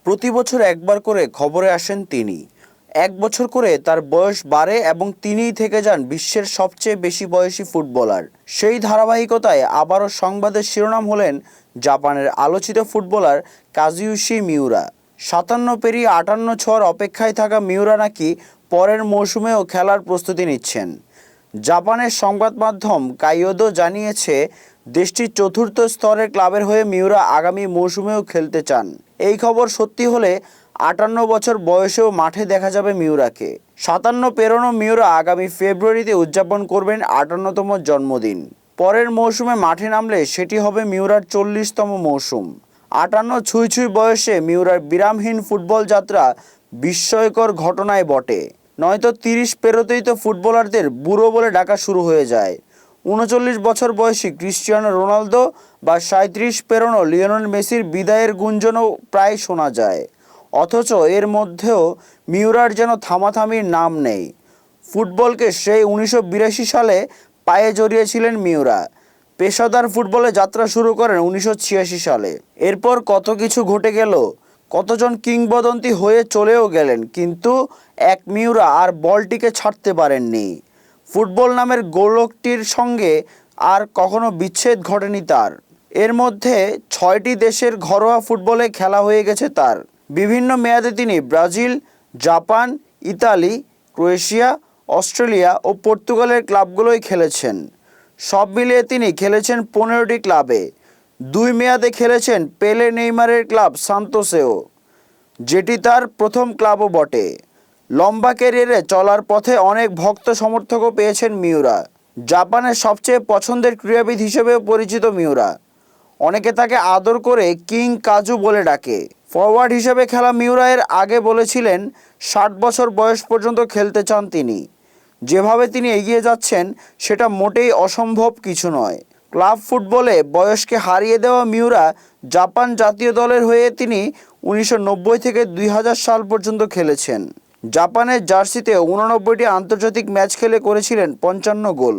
প্রতি বছর একবার করে খবরে আসেন তিনি। এক বছর করে তার বয়স বাড়ে এবং তিনিই থেকে যান বিশ্বের সবচেয়ে বেশি বয়সী ফুটবলার। সেই ধারাবাহিকতায় আবারও সংবাদের শিরোনাম হলেন জাপানের আলোচিত ফুটবলার কাজুইউশি মিউরা। ৫৭ পেরিয়ে ৫৮ ছোঁয়ার অপেক্ষায় থাকা মিউরা নাকি পরের মৌসুমেও খেলার প্রস্তুতি নিচ্ছেন। জাপানের সংবাদ মাধ্যম কাইয়োদো জানিয়েছে, দেশটির চতুর্থ স্তরের ক্লাবের হয়ে মিউরা আগামী মৌসুমেও খেলতে চান। এই খবর সত্যি হলে ৫৮ বছর বয়সেও মাঠে দেখা যাবে মিউরাকে। ৫৭ পেরোনো মিউরা আগামী ফেব্রুয়ারিতে উদযাপন করবেন ৫৮তম জন্মদিন। পরের মৌসুমে মাঠে নামলে সেটি হবে মিউরার ৪০তম মৌসুম। ৫৮ ছুঁই ছুঁই বয়সে মিউরার বিরামহীন ফুটবল যাত্রা বিস্ময়কর ঘটনায় বটে। নয়তো ৩০ পেরোতেই তো ফুটবলারদের বুড়ো বলে ডাকা শুরু হয়ে যায়। ৩৯ বছর বয়সী ক্রিস্টিয়ানো রোনালদো বা ৩৭ পেরোনো লিওনেল মেসির বিদায়ের গুঞ্জনও প্রায় শোনা যায়। অথচ এর মধ্যেও মিউরার যেন থামাথামির নাম নেই। ফুটবলকে সেই ১৯৮২ সালে পায়ে জড়িয়েছিলেন মিউরা। পেশাদার ফুটবলে যাত্রা শুরু করেন ১৯৮৬ সালে। এরপর কত কিছু ঘটে গেল, কতজন কিংবদন্তি হয়ে চলেও গেলেন, কিন্তু এক মিউরা আর বলটিকে ছাড়তে পারেননি। ফুটবল নামের গোলকটির সঙ্গে আর কখনো বিচ্ছেদ ঘটেনি তার। এর মধ্যে ৬টি দেশের ঘরোয়া ফুটবলে খেলা হয়ে গেছে তার। বিভিন্ন মেয়াদে তিনি Brazil, Japan, Italy, Croatia, Australia ও পর্তুগালের ক্লাবগুলোই খেলেছেন। সব মিলিয়ে তিনি খেলেছেন ১৫টি ক্লাবে। ২ মেয়াদে খেলেছেন পেলে নেইমারের ক্লাব সান্তোসেও, যেটি তার প্রথম ক্লাবও বটে। লম্বা ক্যারিয়ারে চলার পথে অনেক ভক্ত সমর্থকও পেয়েছেন মিউরা। জাপানের সবচেয়ে পছন্দের ক্রীড়াবিদ হিসেবেও পরিচিত মিউরা। অনেকে তাকে আদর করে কিং কাজু বলে ডাকে। ফরওয়ার্ড হিসেবে খেলা মিউরা এর আগে বলেছিলেন ৬০ বছর বয়স পর্যন্ত খেলতে চান তিনি। যেভাবে তিনি এগিয়ে যাচ্ছেন সেটা মোটেই অসম্ভব কিছু নয়। ক্লাব ফুটবলে বয়সকে হারিয়ে দেওয়া মিউরা জাপান জাতীয় দলের হয়ে তিনি ১৯৯০ থেকে ২০০০ সাল পর্যন্ত খেলেছেন। জাপানের জার্সিতে ৮৯টি আন্তর্জাতিক ম্যাচ খেলে করেছিলেন ৫৫ গোল।